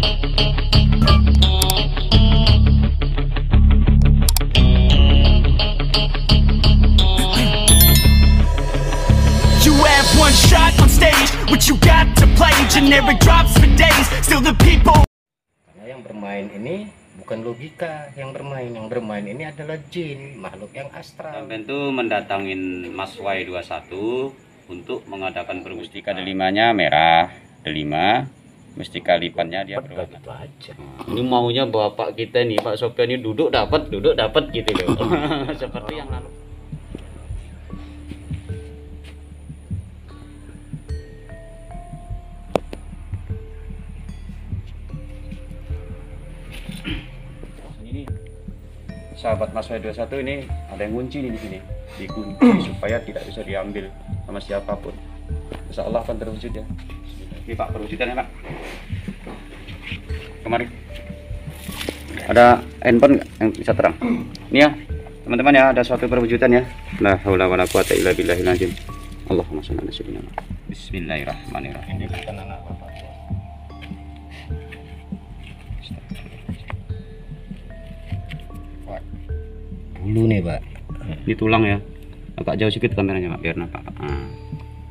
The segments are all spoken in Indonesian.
You have one shot on stage, what you got to play, generic drops for days, still the people. Karena yang bermain ini bukan logika yang bermain ini adalah jin, makhluk yang astral. Sampai itu mendatangin Mas Y21 untuk mengadakan bermustika delimanya merah, delima, mustika lipatnya dia berwarna. Gitu aja. Ini maunya bapak kita nih, Pak Sofyan ini duduk dapat gitu loh. Seperti yang lalu. Ini sahabat Mas Y21 ini ada yang kunci nih di sini, dikunci supaya tidak bisa diambil sama siapapun. Insya Allah akan terwujud ya. Ini Pak perwujudannya Pak. Kemarin ada handphone yang bisa terang. Ini ya teman-teman ya, ada suatu perwujudan ya. La haula wala quwata illa billahil azim. Allahumma shalli ala sayyidina Muhammad. Bismillahirrahmanirrahim. Ini bukan anak bapak. Bulu nih Pak. Ini tulang ya. Agak jauh sedikit kameranya Pak biar nampak. Nah.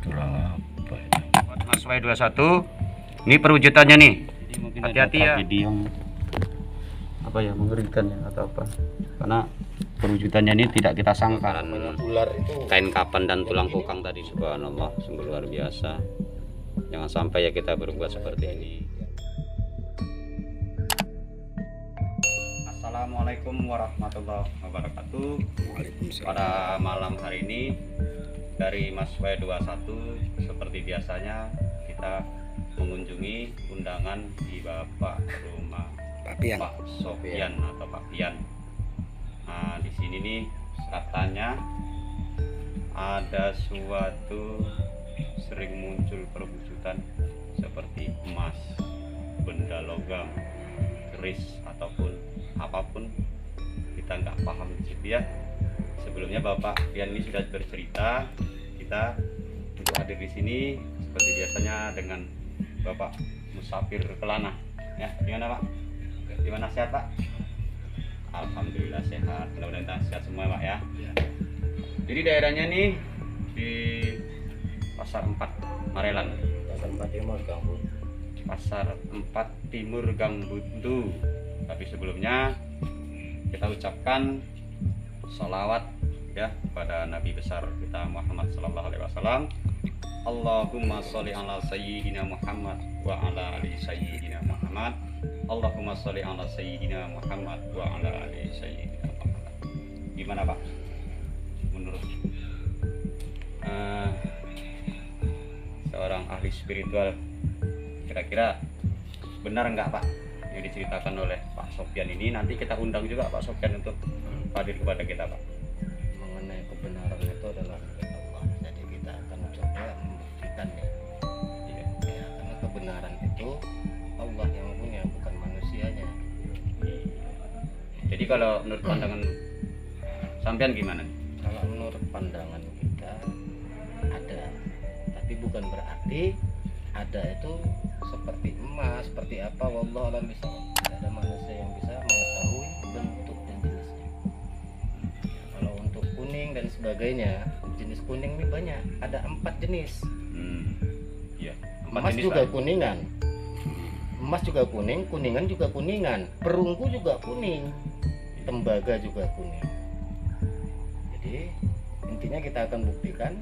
Tulang apa ini? Mas Y21 ini perwujudannya nih. Hati-hati ya. Yang apa ya, mengerikan ya atau apa? Karena perwujudannya ini tidak kita sangka. Ular itu Kain kapan dan tulang kokang tadi, subhanallah, sungguh luar biasa. Jangan sampai ya kita berbuat seperti ini. Assalamualaikum warahmatullahi wabarakatuh. Pada malam hari ini dari Mas Y21 seperti biasanya kita mengunjungi undangan di Bapak rumah Pak Sofyan atau Pak Pian. Nah, di sini nih katanya ada suatu sering muncul perwujudan seperti emas, benda logam, keris ataupun apapun, kita nggak paham di situ ya. Sebelumnya Bapak Pian ini sudah bercerita, kita untuk hadir di sini seperti biasanya dengan Bapak Musafir Kelana. Ya, gimana Pak? Gimana, sehat Pak? Alhamdulillah sehat. Mudah-mudahan sehat semua Pak ya. Jadi daerahnya nih di Pasar 4 Marelan. Pasar 4 Timur Gang Buntu. Pasar 4 Timur Gang Buntu. Tapi sebelumnya kita ucapkan sholawat ya kepada Nabi besar kita Muhammad Sallallahu Alaihi Wasallam. Allahumma sholli ala sayyidina Muhammad wa ala ali sayyidina Muhammad. Allahumma sholli ala sayyidina Muhammad wa ala ali sayyidina Muhammad. Gimana Pak? Menurut seorang ahli spiritual, kira-kira benar nggak Pak yang diceritakan oleh Pak Sofyan ini? Nanti kita undang juga Pak Sofyan untuk hadir kepada kita Pak. Mengenai kebenaran itu adalah milik Allah, jadi kita akan coba membuktikannya. Ya, karena kebenaran itu Allah yang punya, bukan manusianya. Jadi kalau menurut pandangan sampean gimana? Kalau menurut pandangan kita ada, tapi bukan berarti ada itu seperti emas, seperti apa, wallahu a'lam bishawab. Tidak ada manusia yang bisa mengetahui bentuk dan jenisnya. Kalau untuk kuning dan sebagainya, jenis kuning ini banyak, ada 4 jenis. Iya. Emas juga kuningan, emas juga kuning, kuningan juga kuningan, perunggu juga kuning, tembaga juga kuning. Jadi intinya kita akan buktikan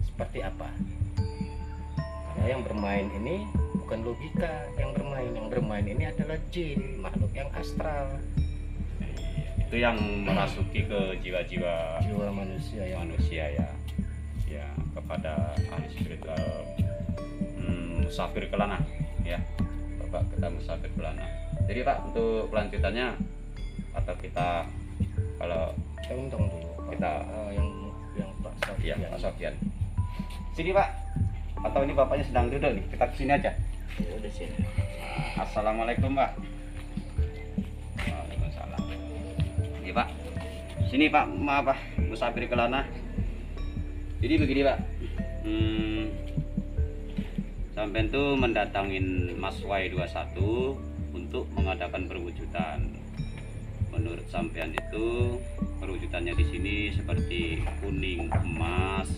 seperti apa. Karena yang bermain ini bukan logika yang bermain ini adalah jin, makhluk yang astral. Itu yang merasuki ke jiwa-jiwa Manusia ya. Ya, kepada ahli spiritual Musafir Kelana ya. Bapak kita Musafir Kelana. Jadi Pak, untuk kelanjutannya atau kita kalau kita undang dulu kita yang Pak Sofyan. Ya, Pak Sofyan. Sini Pak. Atau ini bapaknya sedang duduk nih, kita kesini aja. Ya udah sini. Assalamualaikum Pak. Waalaikumsalam. Iya Pak. Sini Pak, maaf Pak, Musafir Kelana. Jadi begini Pak. Sampai itu mendatangin Mas Y21 untuk mengadakan perwujudan. Menurut sampean itu perwujudannya di sini seperti kuning, emas,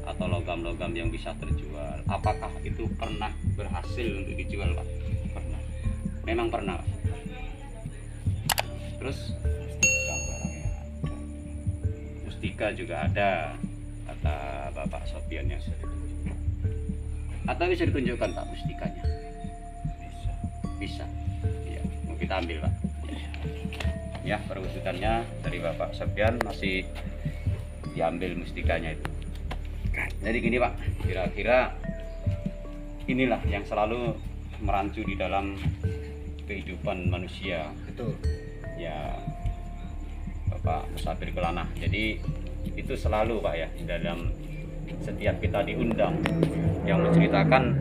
atau logam-logam yang bisa terjual. Apakah itu pernah berhasil untuk dijual, Pak? Pernah. Memang pernah, Pak. Terus mustika juga ada, kata Bapak Sofian yang sudah ditunjukkan. Atau bisa ditunjukkan, Pak, mustikanya? Bisa. Ya, mau kita ambil, Pak. Ya, perwujudannya dari Bapak Sofian masih diambil mustikanya itu. Jadi gini, Pak, kira-kira inilah yang selalu merancu di dalam kehidupan manusia. Betul. Ya, Bapak Musafir Kelana. Jadi itu selalu, Pak, ya, di dalam setiap kita diundang yang menceritakan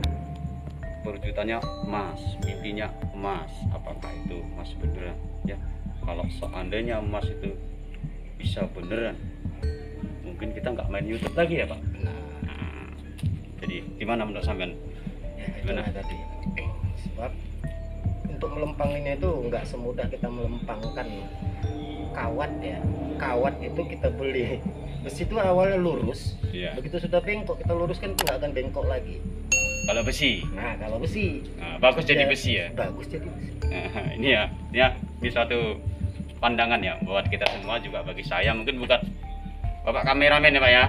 perwujudannya emas, mimpinya emas. Apakah itu emas beneran? Ya, kalau seandainya emas itu bisa beneran, mungkin kita nggak main YouTube lagi ya, Pak. Nah, jadi gimana menurut sampean? Ya, Gimana? itu tadi. Sebab untuk melempanginnya itu nggak semudah kita melempangkan kawat ya. Kawat itu kita beli. Besi itu awalnya lurus. Iya. Begitu sudah bengkok, kita luruskan itu nggak akan bengkok lagi. Kalau besi, Nah, kalau besi, nah, bagus jadi ya, besi ya. bagus jadi besi. Nah, ini ini suatu pandangan ya buat kita semua, juga bagi saya, mungkin bukan Bapak kameramen ya, Pak ya.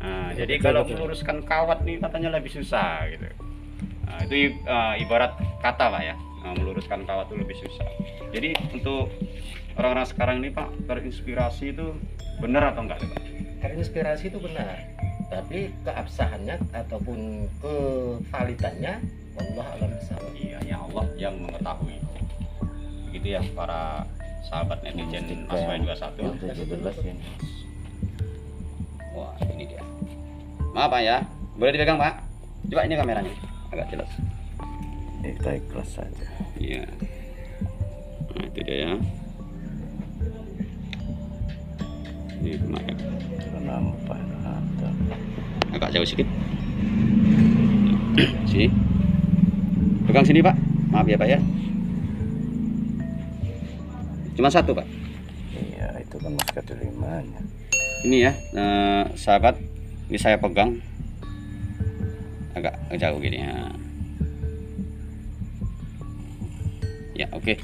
Nah, jadi kalau meluruskan kawat nih katanya lebih susah gitu. Nah, itu ibarat kata, Pak ya. Nah, meluruskan kawat itu lebih susah. Jadi untuk orang-orang sekarang ini, Pak, terinspirasi itu benar atau enggak, Pak? Terinspirasi itu benar, tapi keabsahannya ataupun kevalidannya Allah alam bisawab. Iya, ya Allah yang mengetahui. Begitu ya para sahabat netizen Mas Wai 21. Yang 17 ya. Wah, ini dia. Maaf, Pak ya. Boleh dipegang, Pak? Coba ini kameranya agak jelas. Kita ikhlas saja. Iya. Nah, itu dia ya. Ini kemarin. Nampak ada. Agak jauh sedikit. Sini. Pegang sini, Pak. Maaf ya, Pak ya. Cuma satu, Pak. Iya, itu kan mas kedelimanya. Ini ya, sahabat. Ini saya pegang. Agak jauh gini ya. Ya, oke.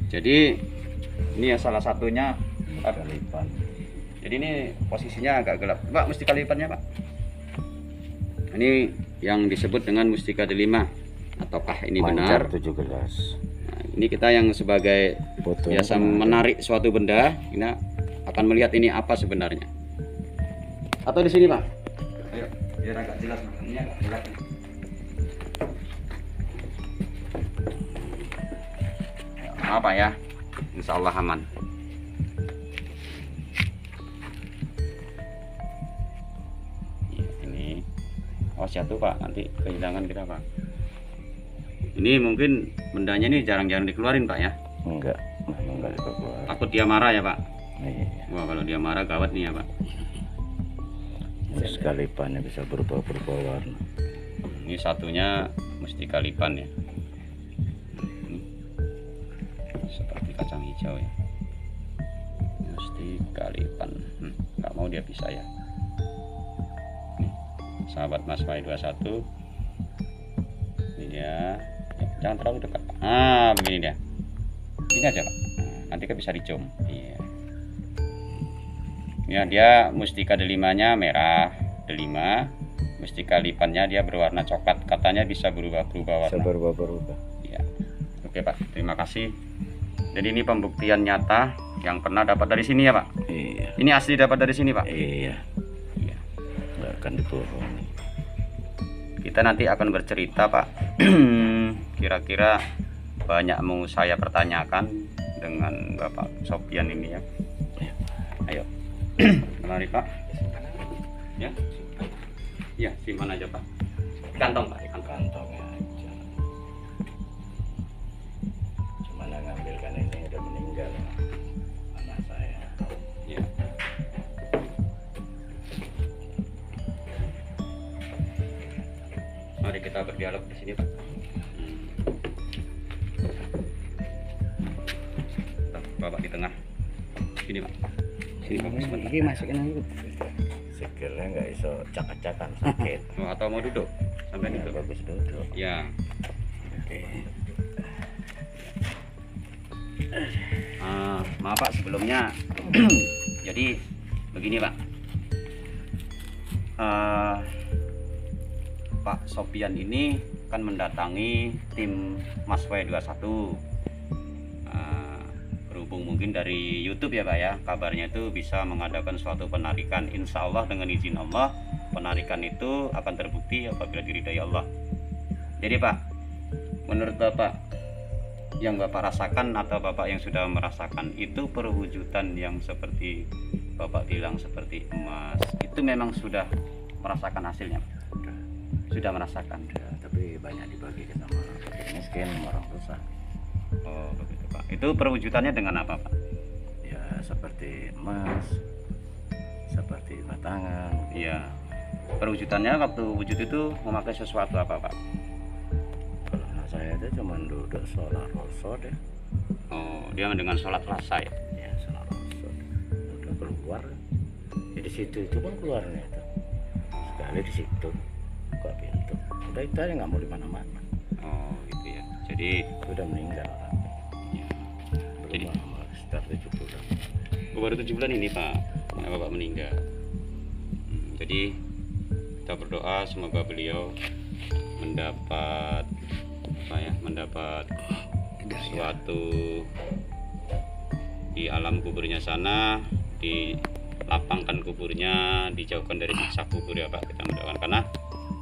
Jadi ini ya salah satunya. Kalipan. Jadi ini posisinya agak gelap, Pak. Mustika lipannya, Pak. Ini yang disebut dengan mustika delima. Ataukah ini Mancar benar? 17. Nah, ini kita yang sebagai Fotonya biasa kan ada. menarik suatu benda, kita akan melihat ini apa sebenarnya. Atau di sini, Pak? Ayo, biar agak jelas, Pak. Ini agak gelap. Apa ya? Insya Allah aman. Ini awas jatuh, Pak, nanti kehilangan kita, Pak. Ini mungkin bendanya ini jarang-jarang dikeluarin, Pak ya. Enggak, memang enggak juga keluar. Takut dia marah ya, Pak. Iya. Wah, kalau dia marah gawat nih ya, Pak. Terus kalipannya bisa berubah-ubah warna. Ini satunya mustika lipan ya. Ini seperti kacang hijau ya. Mustika lipan. Nggak mau dia pisah ya. Nih, sahabat Mas Wai 21. Ini dia. Ya, jangan terlalu dekat, Pak. Ah, begini dia. Ini aja, Pak. Nanti kan bisa dicium. Iya. Ya, dia mustika delimanya merah, delima. Mustika lipannya dia berwarna coklat, katanya bisa berubah-ubah Bisa warna. berubah-ubah. Ya. Oke, Pak, terima kasih. Jadi ini pembuktian nyata yang pernah dapat dari sini ya, Pak. Iya. Ini asli dapat dari sini, Pak. Iya. Iya. Enggak akan dibohongi. Kita nanti akan bercerita, Pak. Kira-kira banyak mau saya pertanyakan dengan Bapak Sofian ini ya. Ayo. Mari, Pak. Ya. Ya, simpan aja, Pak. Kantong, Pak, di kantong. Kantongnya aja. Cuma yang ngambilkan ini udah meninggal anak saya. Ya. Mari kita berdialog di sini, Pak. Bapak di tengah. Sini Pak. Sini Bapak sebentar. Ini masukin aja. Sikilnya nggak iso cak-cakan sakit. Oh, atau mau duduk? Sampai Ya, duduk. bagus duduk. Ya. Oke. Maaf Pak sebelumnya. Jadi begini Pak. Pak Sopian ini kan mendatangi tim Mas W21. Berhubung mungkin dari YouTube ya Pak ya, kabarnya itu bisa mengadakan suatu penarikan, insya Allah dengan izin Allah penarikan itu akan terbukti apabila diridhai Allah. Jadi Pak, menurut Bapak yang Bapak rasakan atau Bapak yang sudah merasakan itu perwujudan yang seperti Bapak bilang seperti emas, itu memang sudah merasakan hasilnya Pak? Sudah merasakan. Ya, tapi banyak dibagikan sama fakir miskin, orang susah. Oh begitu Pak. Itu perwujudannya dengan apa Pak? Ya seperti emas, seperti batangan. Iya. Perwujudannya waktu wujud itu memakai sesuatu apa Pak? Kalau anak saya itu cuma duduk sholat rosot deh. Oh, dia dengan sholat rasa ya? Ya sholat rosot. Udah keluar. Jadi situ itu pun keluarnya itu. Sekali di situ buka pintu. Udah itu aja nggak mau di mana-mana. Oh gitu ya. Jadi Udah meninggal. ya. Jadi Belum lama, sekitar 7 bulan. baru 7 bulan ini Pak, Bapak meninggal. Jadi kita berdoa semoga beliau mendapat apa ya, mendapat sesuatu di alam kuburnya sana, dilapangkan kuburnya, dijauhkan dari siksa kubur ya Pak. Kita mendoakan karena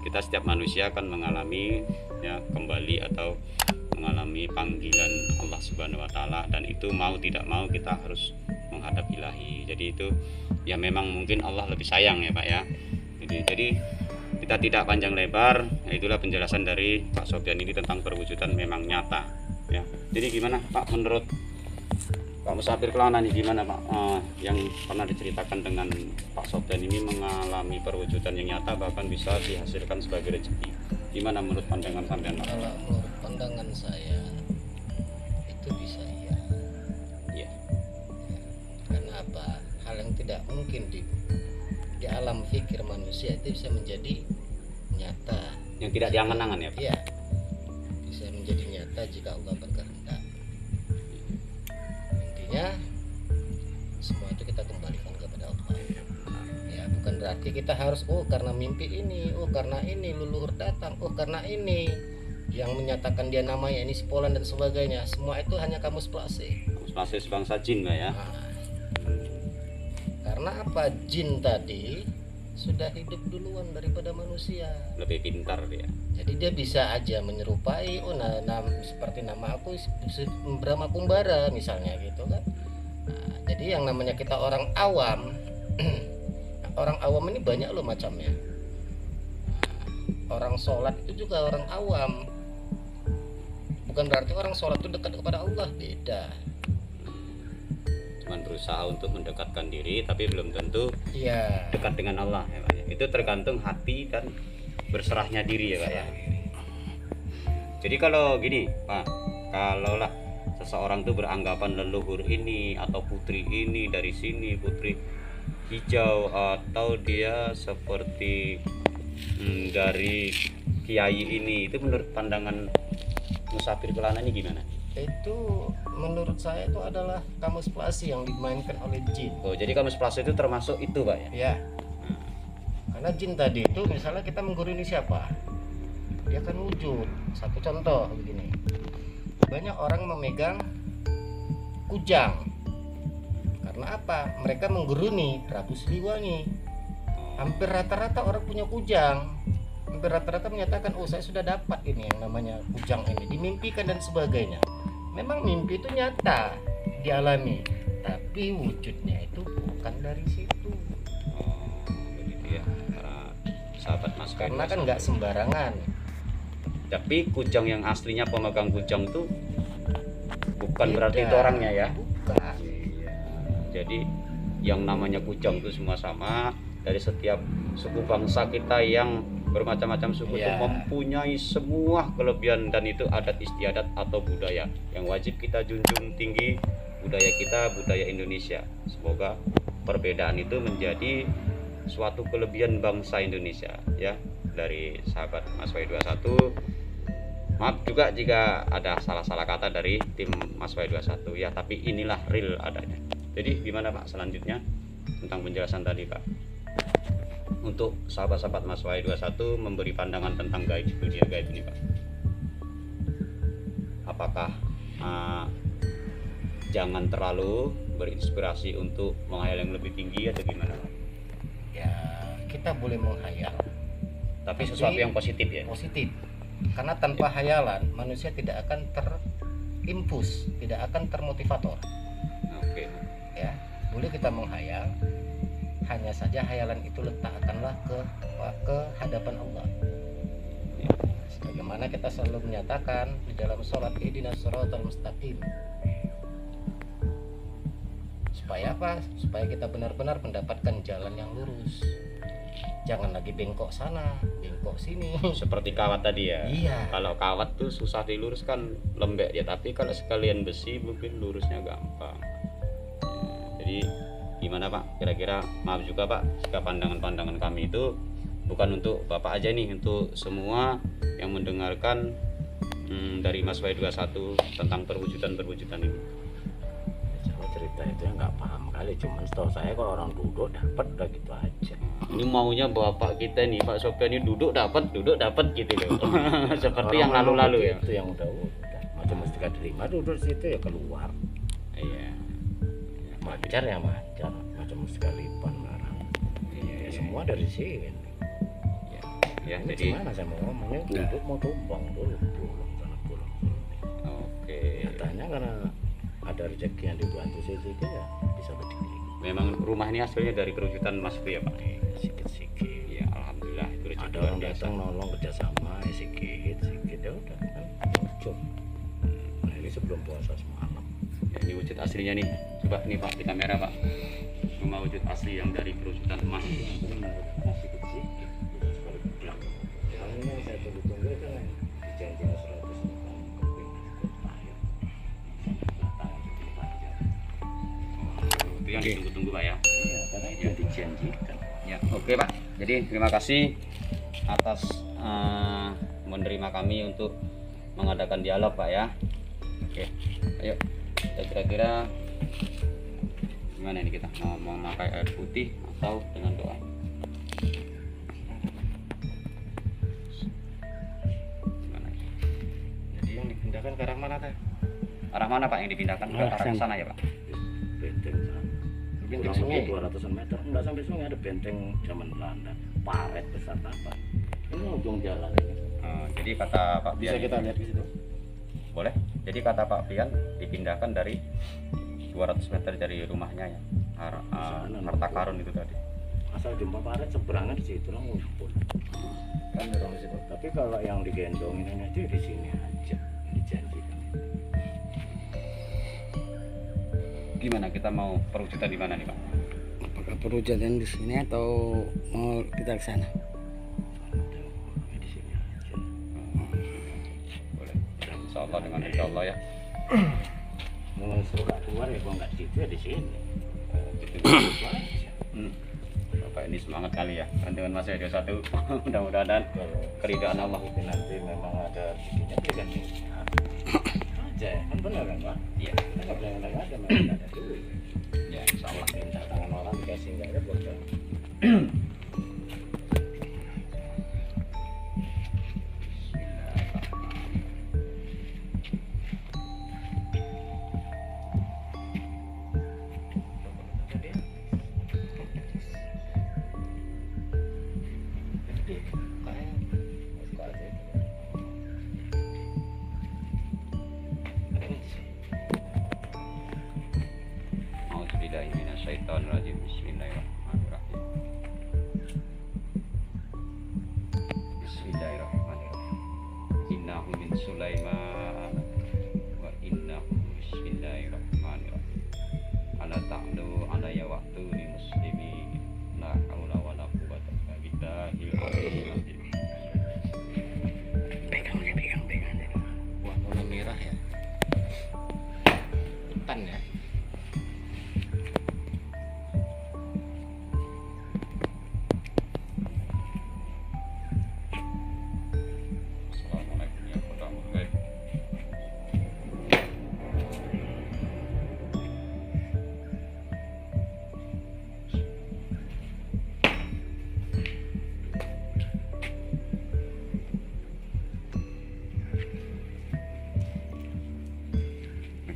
kita setiap manusia akan mengalami ya kembali atau mengalami panggilan Allah Subhanahu wa taala, dan itu mau tidak mau kita harus menghadap ilahi. Jadi itu ya memang mungkin Allah lebih sayang ya Pak ya. Jadi kita tidak panjang lebar, ya itulah penjelasan dari Pak Sopian ini tentang perwujudan memang nyata ya. Jadi gimana Pak menurut Pak Musafir Kelana ini gimana Pak, yang pernah diceritakan dengan Pak Sopian ini mengalami perwujudan yang nyata bahkan bisa dihasilkan sebagai rezeki. Gimana menurut pandangan sampean Pak? Kalau menurut pandangan saya itu bisa iya. Iya. Karena apa? Hal yang tidak mungkin di alam fikir manusia itu bisa menjadi nyata. Yang tidak diangan-angan ya Pak? Iya. Bisa menjadi nyata jika Allah berkehendak. Intinya semua itu kita kembalikan kepada Allah. Ya, bukan berarti kita harus karena mimpi ini, karena ini leluhur datang, karena ini yang menyatakan dia namanya ini si Polan dan sebagainya. Semua itu hanya kamuflase. Masih sebangsa jin Pak ya? Nah, karena apa? Jin tadi sudah hidup duluan daripada manusia. Lebih pintar dia. Jadi dia bisa aja menyerupai seperti nama aku Brahma Kumbara misalnya gitu kan. Nah, jadi yang namanya kita orang awam orang awam ini banyak loh macamnya. Orang sholat itu juga orang awam. Bukan berarti orang sholat itu dekat kepada Allah, beda. Cuman berusaha untuk mendekatkan diri tapi belum tentu Iya. dekat dengan Allah ya Pak ya. Itu tergantung hati dan berserahnya diri ya Pak ya. Jadi kalau gini Pak, kalaulah seseorang tuh beranggapan leluhur ini atau putri ini dari sini, putri hijau, atau dia seperti dari kiai ini, itu menurut pandangan Musafir Kelana ini gimana? Itu menurut saya itu adalah kamuflase yang dimainkan oleh jin. Oh, jadi kamuflase itu termasuk itu Pak ya? Ya. Karena jin tadi itu misalnya kita mengguruni siapa? Dia akan wujud. Satu contoh begini. Banyak orang memegang kujang. Karena apa? Mereka mengguruni Prabu Siliwangi. Hampir rata-rata orang punya kujang. Hampir rata-rata menyatakan, saya sudah dapat ini yang namanya kujang ini, dimimpikan dan sebagainya. Memang mimpi itu nyata dialami, tapi wujudnya itu bukan dari situ. Begitu ya, para sahabat Mas. Karena kan nggak sembarangan. Tapi kujang yang aslinya pemegang kujang itu bukan Beda. berarti itu orangnya ya? Bukan. Jadi yang namanya kujang itu semua sama. Dari setiap suku bangsa kita yang bermacam-macam suku itu Iya. mempunyai semua kelebihan, dan itu adat istiadat atau budaya yang wajib kita junjung tinggi budaya kita, budaya Indonesia. Semoga perbedaan itu menjadi suatu kelebihan bangsa Indonesia ya. Dari sahabat Mas Wahyu 21, maaf juga jika ada salah-salah kata dari tim Mas Wahyu 21 ya, tapi inilah real adanya. Jadi gimana Pak selanjutnya tentang penjelasan tadi Pak, untuk sahabat-sahabat Mas Wahyu 21 memberi pandangan tentang gaib, dunia gaib ini Pak? Apakah jangan terlalu berinspirasi untuk menghayal yang lebih tinggi atau gimana Pak? Ya, kita boleh menghayal, Tapi sesuatu yang positif ya. positif. Karena tanpa hayalan manusia tidak akan terimpus, tidak akan termotivator. Oke. Ya, boleh kita menghayal, hanya saja hayalan itu letakkanlah ke hadapan Allah. Sebagaimana kita selalu menyatakan di dalam sholat, ihdinas shiratal mustaqim. Supaya apa? Supaya kita benar-benar mendapatkan jalan yang lurus. Jangan lagi bengkok sana, bengkok sini. Seperti kawat tadi ya. Iya. Kalau kawat tuh susah diluruskan, lembek ya. Tapi kalau sekalian besi mungkin lurusnya gampang. Jadi gimana Pak? Kira-kira maaf juga Pak, jika pandangan-pandangan kami itu bukan untuk Bapak aja nih, untuk semua yang mendengarkan dari Mas Wahyu 21 tentang perwujudan ini. Sama cerita itu ya nggak paham kali, cuman setahu saya kalau orang duduk dapat udah gitu aja. Ini maunya bapak kita nih Pak Sofyan ini duduk dapat gitu loh. Seperti Orang yang lalu-lalu ya. itu yang udah macam mesti terima duduk situ ya keluar. Iya. Mancar ya mancar, macam sekalipan larang. Ya, semua dari sini. Ya, Ini jadi gimana saya mau ngomongnya, duduk mau tumbang dulu, pulang sana pulang sini. oke. Nyatanya karena ada rezeki yang dibantu sedikit ya bisa berdiri. Memang rumah ini hasilnya dari kerujukan Mas itu ya Pak. Sikit-sikit. Ya alhamdulillah itu rezeki Ada luar orang biasa. datang nolong kerjasama ya sikit ya udah kan muncul. Nah ini sebelum puasa semalam. Ya, ini wujud aslinya nih. Coba nih Pak di kamera Pak. Rumah wujud asli yang dari kerujukan emas. Benar, masih kecil. Sekali bilang. Soalnya saya tunggu-tunggu itu kan dijanji 100 Itu yang ditunggu-tunggu Pak ya. Iya, karena itu dijanjikan. Ya, oke Pak. Jadi terima kasih atas menerima kami untuk mengadakan dialog Pak ya. Oke, ayo kita kira-kira gimana ini, kita mau memakai air putih atau dengan doa? Gimana? Jadi yang dipindahkan ke arah mana teh? Arah mana Pak yang dipindahkan? Ke arah sana ya Pak? Benteng sana. Benteng Kurang sungai. lebih 200 meter. Enggak sampai sungai, ada benteng zaman Belanda. Paret besar apa? Ini ujung jalan ini. Jadi kata Pak Bisa Pian, kita lihat di situ. boleh. Jadi kata Pak Pian dipindahkan dari 200 meter dari rumahnya ya. Harta karun itu tadi. Asal jumpa paret seberangnya di situ lah ngumpul. Kan dorong di situ. Tapi kalau yang digendongin aja di sini aja dijanjikan. Gimana, kita mau perwujudan di mana nih Pak? Apakah perwujudan di sini atau mau kita ke sana? Di sini aja. Boleh. Insya Allah, dengan insya Allah ya. Mau suruh keluar ya, kalau nggak di situ ya di sini. Gitu. Itu aja. Bapak ini semangat kali ya. Dan dengan Mas Wahyu 21 mudah-mudahan Kalau keridhaan Allah. mungkin nanti memang ada rezekinya dia kan aja ya. Kan benar kan Pak? Iya. Kita nggak boleh nggak ada, memang nggak ada duit. Ya, insya Allah. Minta tangan orang dikasih nggak ada bocor. A'udzubillahi minasyaitonirrajim. Bismillahirrahmanirrahim. Bismillahirrahmanirrahim. Innahu min Sulaiman wa innahu bismillahirrahmanirrahim. Ala ta'lu alayya wa'tuni muslimin. La haula wa la quwwata illa billahil aliyyil azim. Pegang. Wah, warna merah ya. Hutan ya.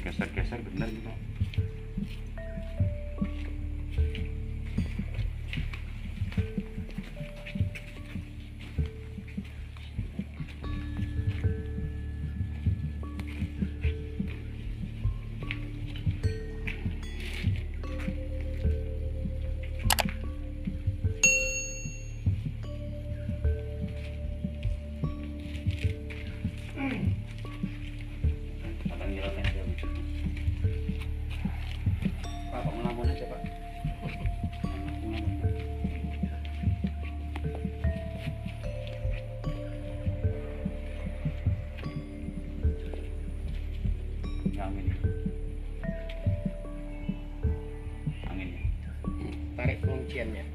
geser-geser bener nih Pak. Pak, ngelamun aja Pak. Angin. Angin. Tarik pengunciannya.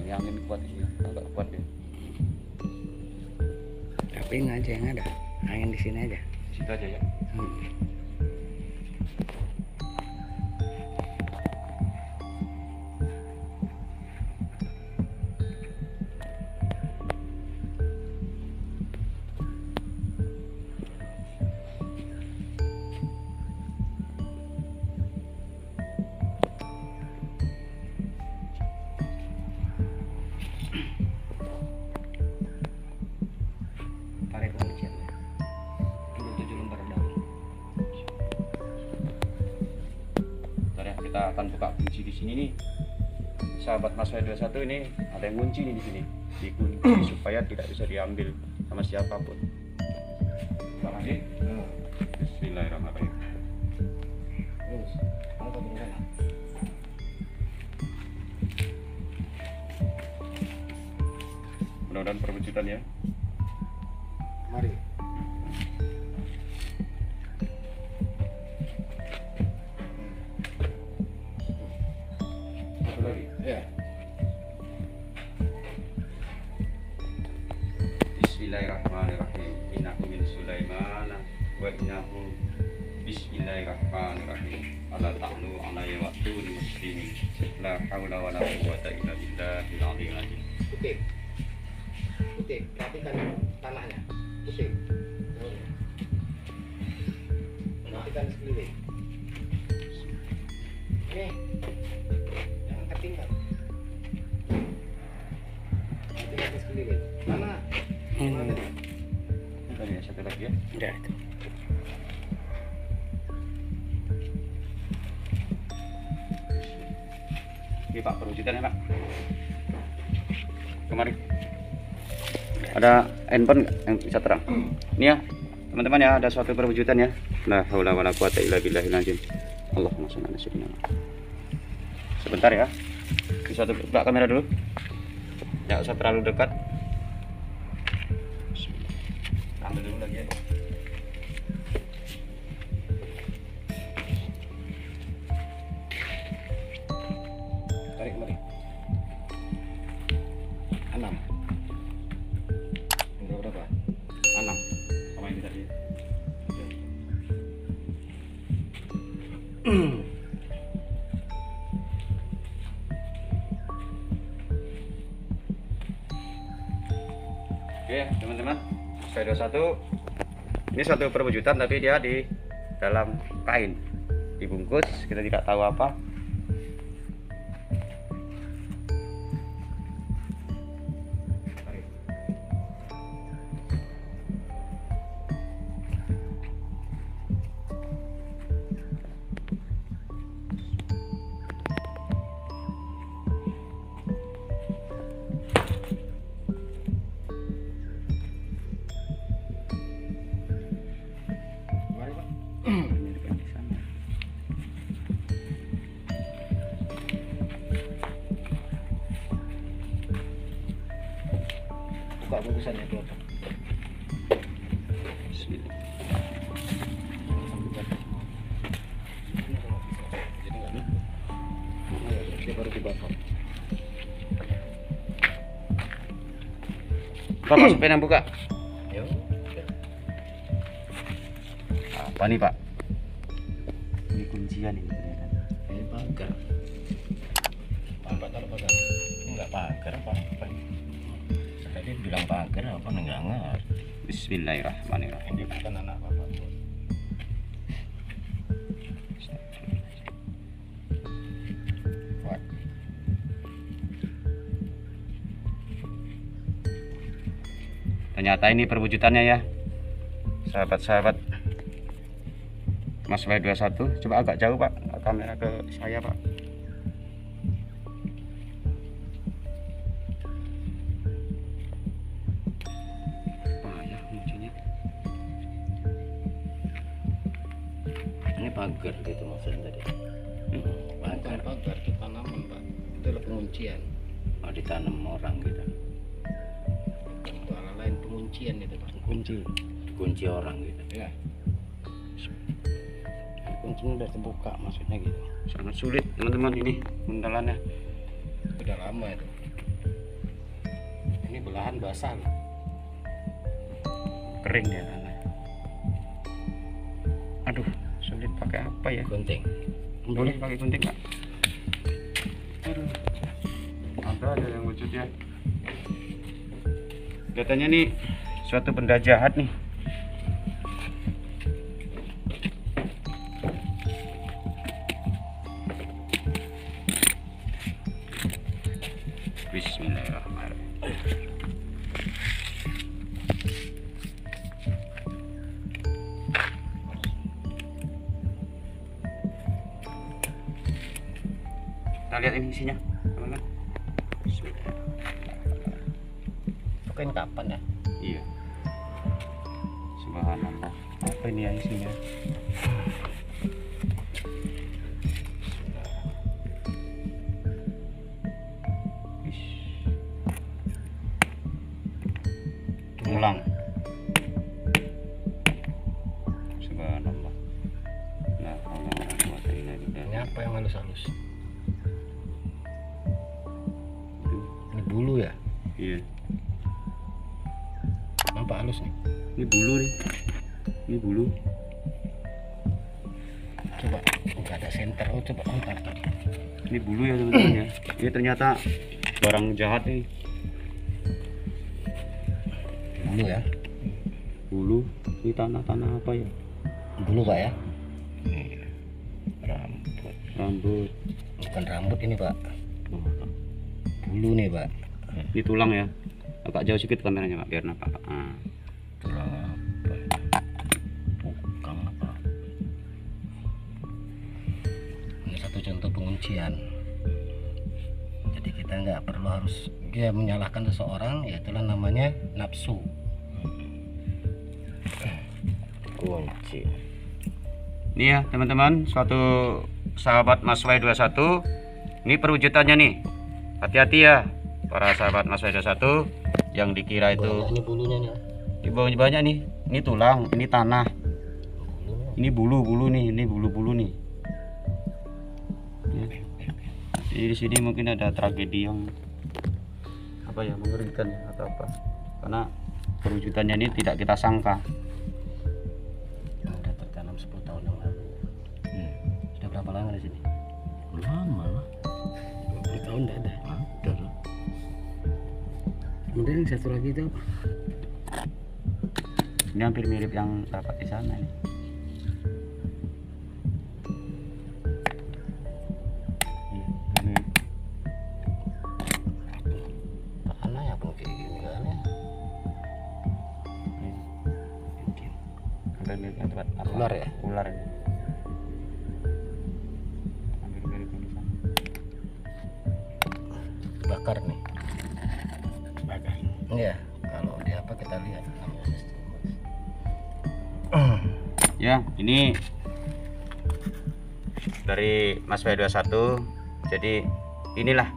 Ini angin kuat di sini, agak kuat ya. Tapi nggak aja yang ada. Angin di sini aja. Situ aja ya. Tarik pengunciannya. Tunggu 7 lembar daun. Bentar ya, kita akan buka kunci di sini nih. Sahabat Mas W21 ini ada yang kunci nih di sini. Dikunci supaya tidak bisa diambil sama siapapun. Pak Haji. Bismillahirrahmanirrahim. Terus, angkat dulu sana. Mudah-mudahan perwujudan ya. Mari. Satu lagi. Ya. Bismillahirrahmanirrahim. Innahu min Sulaiman wa innahu Bismillahirrahmanirrahim. Ala ta'lu alayya wa tuni muslimin. La haula wa la quwwata illa billahil aliyyil azim. Putik. Putik. Perhatikan tanahnya. Putik. Daunnya. Perhatikan sekeliling. Ini. Jangan ketinggal. Perhatikan ke sekeliling. Mana? Mana tadi? Tadi ya, satu lagi ya. Udah itu. Ini Pak perwujudannya Pak. Kemari. Ada handphone nggak yang bisa terang? Ini ya teman-teman ya, ada suatu perwujudan ya. La haula wala quwata illa billahil azim. Allahumma shalli ala sayyidina Muhammad. Sebentar ya. Bisa buka kamera dulu. Nggak usah terlalu dekat. Ambil dulu lagi ya. Tarik kemari. 6. Enggak berapa? 6 sama ini tadi. Oke teman-teman, saya 21 ini suatu perwujudan tapi dia di dalam kain dibungkus, kita tidak tahu apa. Mari, Pak. Ini depan di sana. Buka bungkusannya tuh. Bismillah. Jadi enggak. Dia baru dibakar. Pak Sopian yang buka. Ya udah. Apa nih Pak? Ini kuncian ini ternyata. Ini pagar. Apa taruh pagar? Ini nggak pagar apa ini? Tadi bilang pagar apa enggak ngerti. Bismillahirrahmanirrahim. Ini bukan anak bapak. Kuat. Ternyata ini perwujudannya ya, sahabat-sahabat Mas W21. Coba agak jauh Pak, kamera ke saya Pak. Payah kuncinya. Ini pagar gitu maksudnya tadi. Bukan pagar, itu tanaman pak. Itu adalah penguncian. Oh, ditanam orang gitu. Suara lain penguncian itu pak. Kunci orang gitu. Ya. Kuncinya udah terbuka maksudnya gitu. Sangat sulit teman-teman ini muntalannya. Udah lama itu. Ini belahan basah loh. Kering dia tanah. Aduh, sulit pakai apa ya? Gunting. Boleh pakai gunting Pak? Aduh. Ada aja yang wujud ya. Kelihatannya nih suatu benda jahat nih. Bismillahirrahmanirrahim. Kita lihat ini isinya, teman-teman. Bukan kapan ya? Iya. Subhanallah. Apa ini ya isinya? Ulang. Subhanallah. Nah, Ini apa yang halus-halus? Ini bulu ya? iya. Apa halus nih? Ini bulu nih. Ini bulu. Coba, nggak ada senter. Oh coba angkat tadi. Ini bulu ya teman-teman ya. Ini ternyata barang jahat nih. Bulu ya? Bulu. Ini tanah-tanah apa ya? Bulu pak ya? Iya. Rambut. Rambut. Bukan rambut ini pak. Bulu nih pak. Ini tulang ya. Agak jauh sedikit kameranya Pak biar nampak Pak. Nah. Tulang apa? Bukan apa? Ini satu contoh penguncian. Jadi kita nggak perlu harus dia menyalahkan seseorang, ya itulah namanya nafsu. Kunci. Ini ya teman-teman, suatu sahabat Mas W21. Ini perwujudannya nih. Hati-hati ya para sahabat Mas W21 yang dikira itu Banyak ini bulunya nih. di bawahnya banyak nih. Ini tulang, ini tanah, Bulunya. ini bulu-bulu nih, ini bulu-bulu nih. Ya. Jadi di sini mungkin ada tragedi yang apa ya, mengerikan ya, atau apa? Karena perwujudannya ini tidak kita sangka. Udah tertanam 10 tahun yang lalu. Sudah berapa lama di sini? Lama lah. 20 tahun udah ada. Ada lah. Kemudian yang satu lagi itu apa? Ini hampir mirip yang dapat di sana nih. Ini Tanah ya pun kayak gini kan ya. mungkin hampir mirip yang tempat apa? Ular ya? Ular ya. Hampir mirip yang di sana. Bakar nih. Bakar. Iya, kalau di apa kita lihat namanya sistem. Ya, ini dari Mas W21. Jadi inilah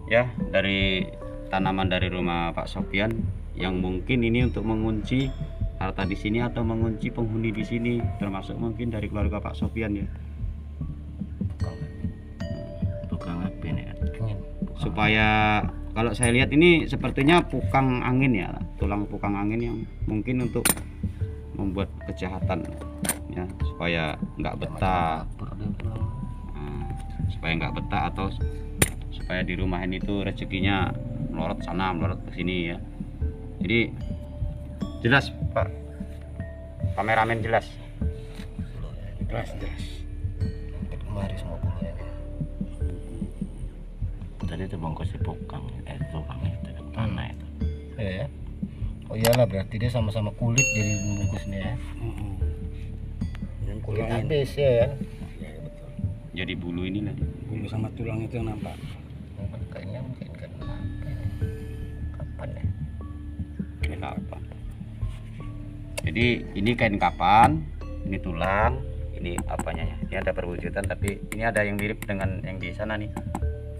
ya dari tanaman dari rumah Pak Sopian yang mungkin ini untuk mengunci harta di sini atau mengunci penghuni di sini, termasuk mungkin dari keluarga Pak Sopian ya. Tukang Tukang apa ini? ingin. Supaya kalau saya lihat ini sepertinya pukang angin ya, tulang pukang angin yang mungkin untuk membuat kejahatan ya, supaya nggak betah. Nah, supaya nggak betah atau supaya di rumah ini tuh rezekinya melorot sana melorot ke sini ya. Jadi jelas Pak kameramen, jelas jelas kemari semua bulu ya. Tadi itu bungkus di pukang, tukang itu tanah itu. Ya. Oh iyalah, berarti dia sama-sama kulit jadi bungkusnya ya. Yang kulit habis ya kan. Ya, betul. jadi bulu ini lah. Bulu sama tulang itu yang nampak. Kayaknya mungkin kan kapan ya? Ini kapan? Jadi ini kain kapan, ini tulang, ini apanya ya? Ini ada perwujudan, tapi ini ada yang mirip dengan yang di sana nih.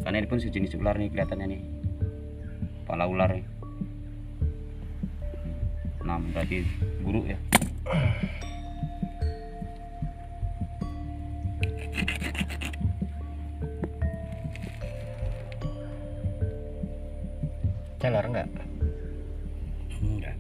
Karena ini pun sejenis ular nih kelihatannya nih, kepala ular nih. Nah berarti buruk ya. Jalar enggak? Enggak.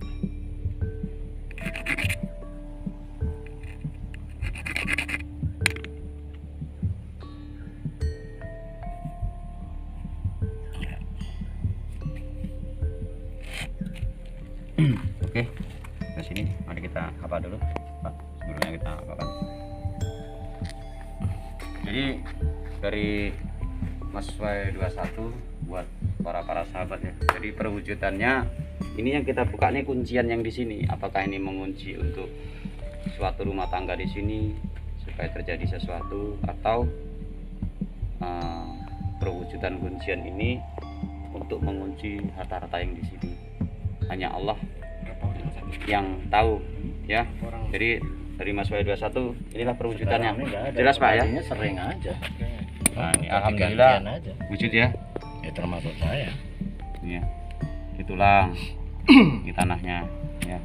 Oke, ke sini mari kita apa dulu Pak, sebelumnya kita apakan. Jadi dari Mas W21 buat para sahabat ya. Jadi perwujudannya ini yang kita buka nih, kuncian yang di sini. Apakah ini mengunci untuk suatu rumah tangga di sini supaya terjadi sesuatu, atau perwujudan kuncian ini untuk mengunci harta-harta yang di sini. Hanya Allah yang tahu ya. Jadi dari Mas W21 inilah perwujudannya. Jelas Pak ya. Tadinya sering aja. Nah, ini alhamdulillah Gantian aja. wujud ya. Ya termasuk saya. Ini ya. Di tulang, di tanahnya ya.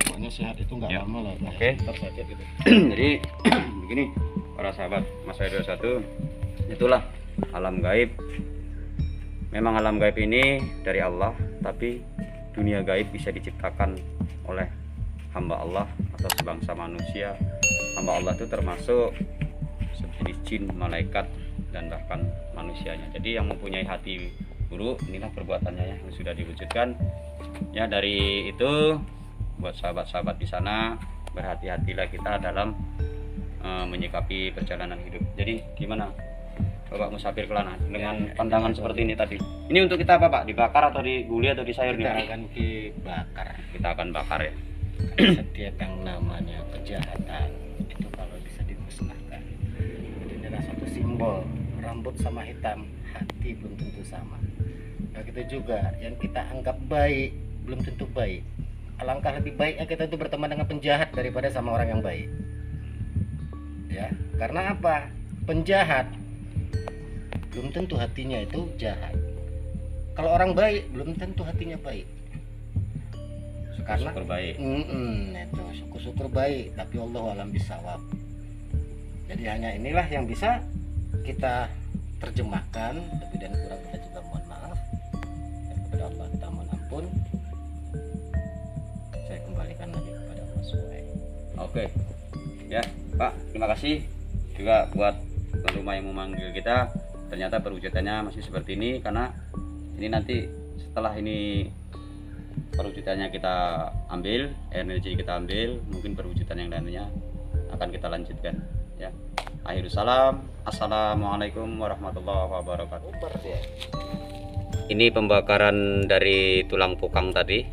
Pokoknya sehat itu nggak Ya. lama lah. Oke. Ntar saja gitu. Jadi begini para sahabat Mas W21, itulah alam gaib. Memang alam gaib ini dari Allah, tapi dunia gaib bisa diciptakan oleh hamba Allah atau sebangsa manusia. Hamba Allah itu termasuk sejenis jin, malaikat, dan bahkan manusianya. Jadi yang mempunyai hati buruk, inilah perbuatannya ya, yang sudah diwujudkan ya. Dari itu buat sahabat-sahabat di sana, berhati-hatilah kita dalam menyikapi perjalanan hidup. Jadi gimana Bapak Musafir Kelana dengan pandangan seperti ini tadi? Ini untuk kita apa Pak? Dibakar atau diguli atau disayur Kita nih? akan dibakar. Kita akan bakar ya. Setiap yang namanya kejahatan itu kalau bisa dimusnahkan. Jadi adalah satu simbol, rambut sama hitam, hati belum tentu sama. Begitu juga yang kita anggap baik belum tentu baik. Alangkah lebih baiknya kita itu berteman dengan penjahat daripada sama orang yang baik. Ya, karena apa? Penjahat belum tentu hatinya itu jahat. Kalau orang baik belum tentu hatinya baik. Karena Syukur baik. Itu syukur-syukur baik, tapi Allah alam bisawab. Jadi hanya inilah yang bisa kita terjemahkan. Lebih dan kurang kita juga mohon maaf. Dan kepada Allah kita mohon ampun. Saya kembalikan lagi kepada Mas Wai. Oke ya Pak, terima kasih juga buat tuan rumah yang memanggil kita. Ternyata perwujudannya masih seperti ini, karena ini nanti setelah ini perwujudannya kita ambil, energi kita ambil, mungkin perwujudan yang lainnya akan kita lanjutkan ya. Akhir salam, assalamualaikum warahmatullahi wabarakatuh. Ini pembakaran dari tulang pukang tadi,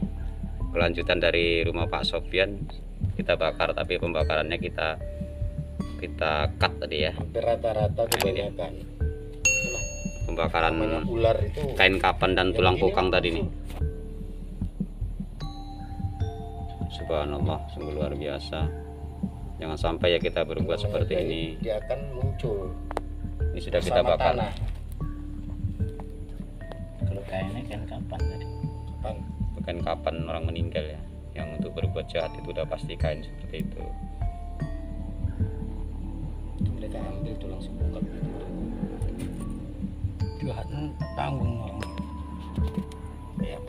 kelanjutan dari rumah Pak Sofyan. Kita bakar, tapi pembakarannya kita cut tadi ya. Hampir rata-rata kebanyakan. Pembakaran Namanya ular itu kain kapan dan tulang yang gini pukang tadi nih. langsung. Subhanallah, sungguh luar biasa. Jangan sampai ya kita berbuat seperti Jadi ini. dia akan muncul. Ini sudah kita bersama bakar. tanah. Kalau kayaknya kan kapan tadi? Kapan? Bukan kapan orang meninggal ya. Yang untuk berbuat jahat itu udah pasti kain seperti itu. Itu mereka ambil tulang sebungkap itu. Jahat tanggung orang.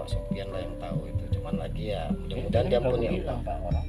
Sofian lah yang tahu itu, cuman lagi ya mudah-mudahan Ini diampuni baru Allah. bilang Pak, orang